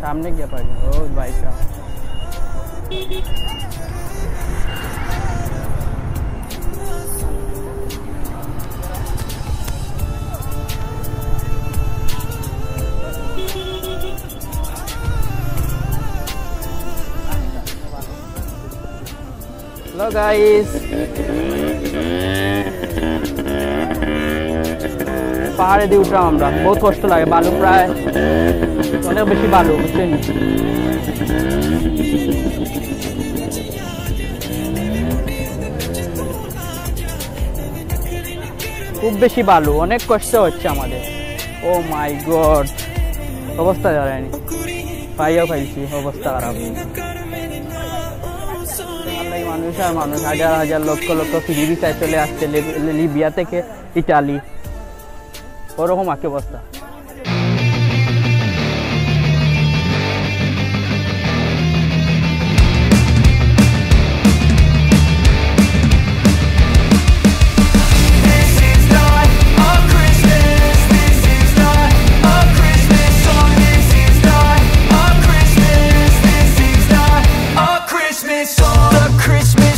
सामने क्या पार्किंग? ओ भाई साहब हेलो गाइस, পাহাড়ে দিয়ে উঠলাম আমরা, বহুত কষ্ট লাগে, বালু প্রায় অনেক বেশি বালু, বুঝছেন? খুব বেশি বালু, অনেক কষ্ট হচ্ছে আমাদের। ও মাই গড, অবস্থা জানায়নি, পাইয়াও খাইছি, অবস্থা খারাপ। মানুষ আর মানুষ, হাজার হাজার লক্ষ লক্ষ ফিরি ভিসায় চলে আসছে লিবিয়া থেকে ইটালি, ওরকম একই অবস্থা। Christmas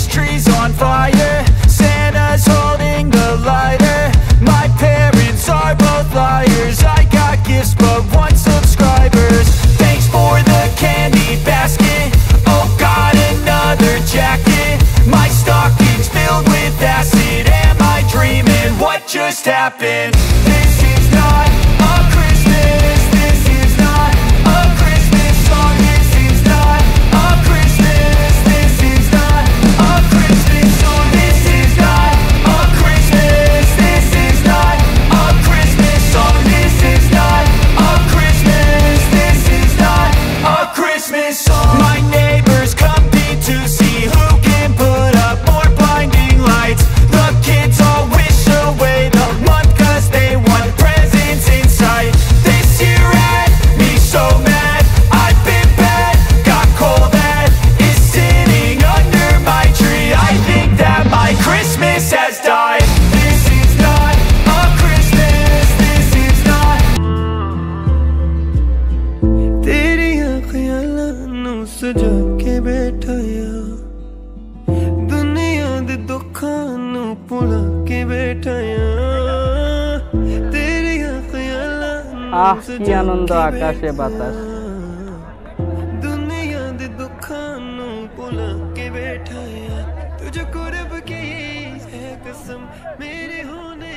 happen. This is not a Christmas. This is not a Christmas song. This is not a Christmas. This is not a Christmas song. This is not a Christmas. This is not a Christmas song. This is not a Christmas. This is not a Christmas song. My neighbors compete to see who can put up more blinding lights. The kids all wish away the month 'cause they want presents inside. This year had me so mad. I've been bad, got coal that is sitting under my tree. I think that my Christmas has died. This is not a Christmas. This is not. तेरियां ख्यालां नूं सजा के बैठाया, दुनिया दे दुखां नूं भुला के बैठाया, तेरियां ख्यालां आह की आनंद आकाशे बातास। दुनिया दे दुखां नूं भुला के बैठाया, तुझको रब की है कसम मेरे होने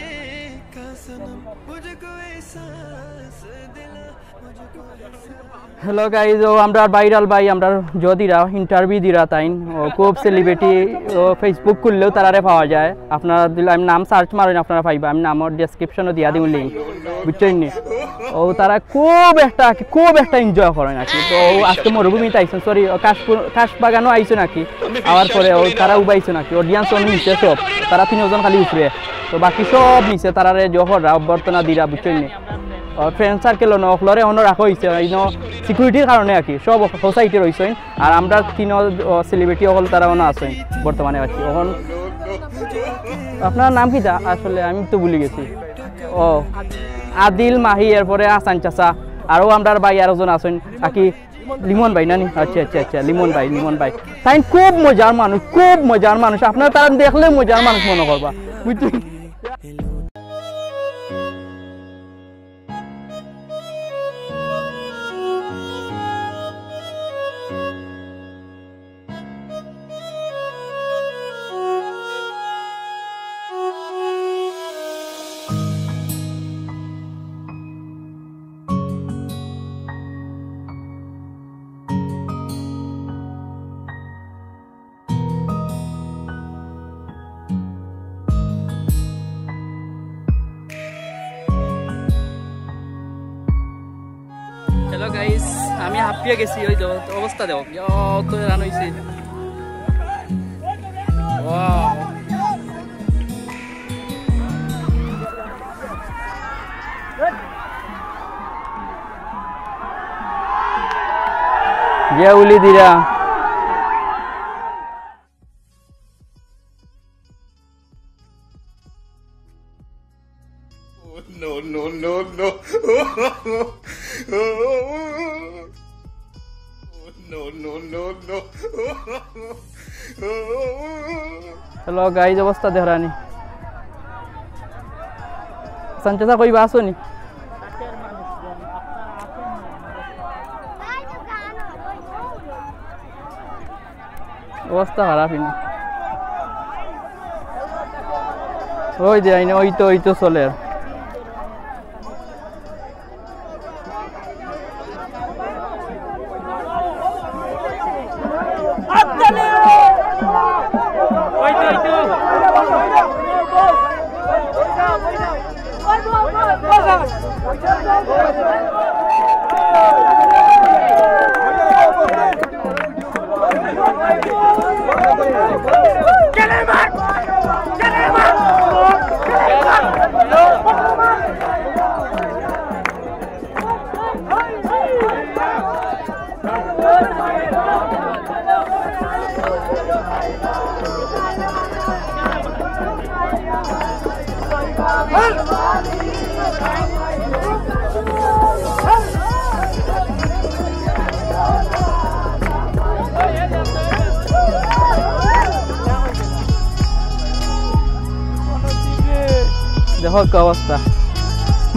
का सनम, मुझको एहसास दिला, मुझको एहसास। হ্যালো গাইজ, ও আমরা ভাইরাল ভাই আমরা যদিরা ইন্টারভিউ দিরা তাইন ও খুব সেলিব্রিটি ও ফেসবুক খুললেও তারারে পাওয়া যায়। আপনারা দিলে আমি নাম সার্চ মারেন আপনারা পাইবা, আমি নামর ডেসক্রিপশনও দিয়া দিই লিঙ্ক, বুঝছেন নি? ও তারা খুব একটা এনজয় করে নাকি। তো আজকে মরুভূমিতে আইসেন, সরি কাশবাগানও আইসো নাকি, আওয়ার পরে ও তারা উবাইছো নাকি, অডিয়েন্স অনেক নিচে সব, তারা 3 জন খালি উপরে, তো বাকি সব নিচে তারারে জহররা অভ্যর্থনা দিরা, বুঝছেন নি? ফ্রেন্ড সার্কেল নকলরে অন্য রাখা হয়েছে সিকিউরিটির কারণে আর কি, সব সোসাইটি রয়েছেন। আর আমরা 3 সেলিব্রিটি হল তারা অন্য আছেন বর্তমানে আর কি। এখন আপনার নাম কি? আসলে আমি তো ভুলে গেছি। ও আদিল, মাহি, এরপরে আসান চাচা, আরও আমরা ভাই আরেকজন আছেন আকি, লিমন ভাই নানি। আচ্ছা আচ্ছা আচ্ছা, লিমন ভাই তাই খুব মজার মানুষ, আপনারা তারা দেখলে মজার মানুষ মনে করবা, বুঝছেন? হ্যালো গাইস, আমি হাঁপিয়ে গেছি, ওই অবস্থা দেখ তো রান হয়েছে। উলি দিরা No. No. হ্যালো গাইজ, অবস্থা দেহরানি। সঞ্চতা কইবা আসনি? অবস্থা খারাপ নি, ওই যে আইনে ওই তো চলে। দেখো কি অবস্থা,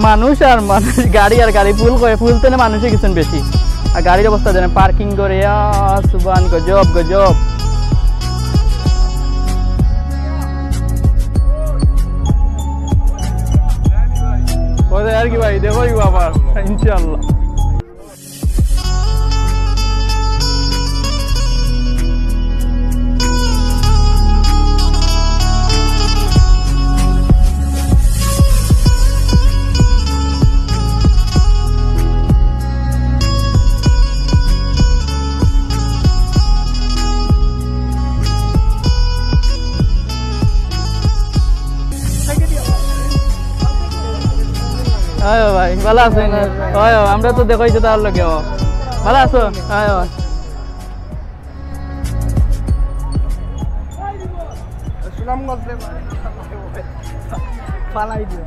মানুষ আর মানুষ, গাড়ি আর গাড়ি ফুলতে না মানুষই গেছেন বেশি। আর গাড়ির অবস্থা জানেন, পার্কিং করে সুবান গজব। দেখো আবার ইনশাআল্লাহ। আয় ভাই ভালো আছেন? হয় আমরা তো দেখাইছি তার লগে ভালো আছো? আয় ফালাই দিও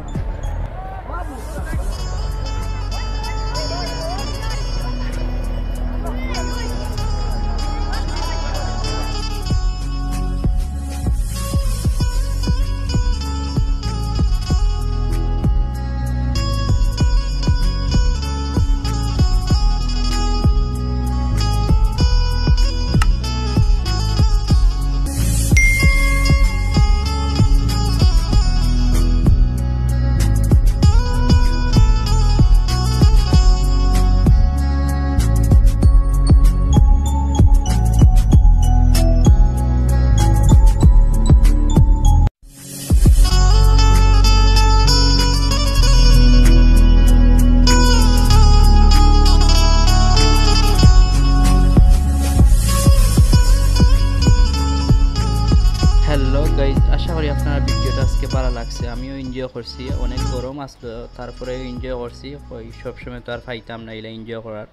আশা করি আপনার ভিডিওটা আজকে ভালো লাগছে। আমিও এনজয় করছি, অনেক গরম আসলো তারপরে এনজয় করছি। ওই সবসময় তো আর পাইতাম না এগুলো এনজয় করার।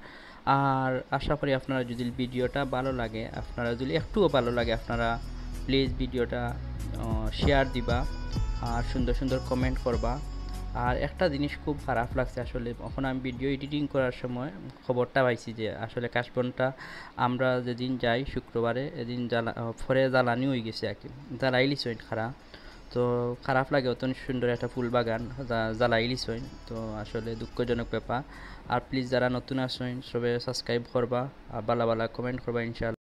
আর আশা করি আপনারা যদি ভিডিওটা ভালো লাগে, আপনারা যদি একটুও ভালো লাগে, আপনারা প্লিজ ভিডিওটা শেয়ার দিবা আর সুন্দর সুন্দর কমেন্ট করবা। আর একটা জিনিস খুব খারাপ লাগছে আসলে, এখন আমি ভিডিও এডিটিং করার সময় খবরটা পাইছি যে আসলে কাশবনটা আমরা যেদিন যাই শুক্রবারে এদিন পরে জ্বালানি হয়ে গেছে আর কি, জ্বালাইলিস হইন খারাপ। তো খারাপ লাগে, অত সুন্দর একটা ফুল বাগান জ্বালাইলিস হইন, তো আসলে দুঃখজনক ব্যাপার। আর প্লিজ যারা নতুন আসেন সবে সাবস্ক্রাইব করবা আর বালা বালা কমেন্ট করবা ইনশাআল্লাহ।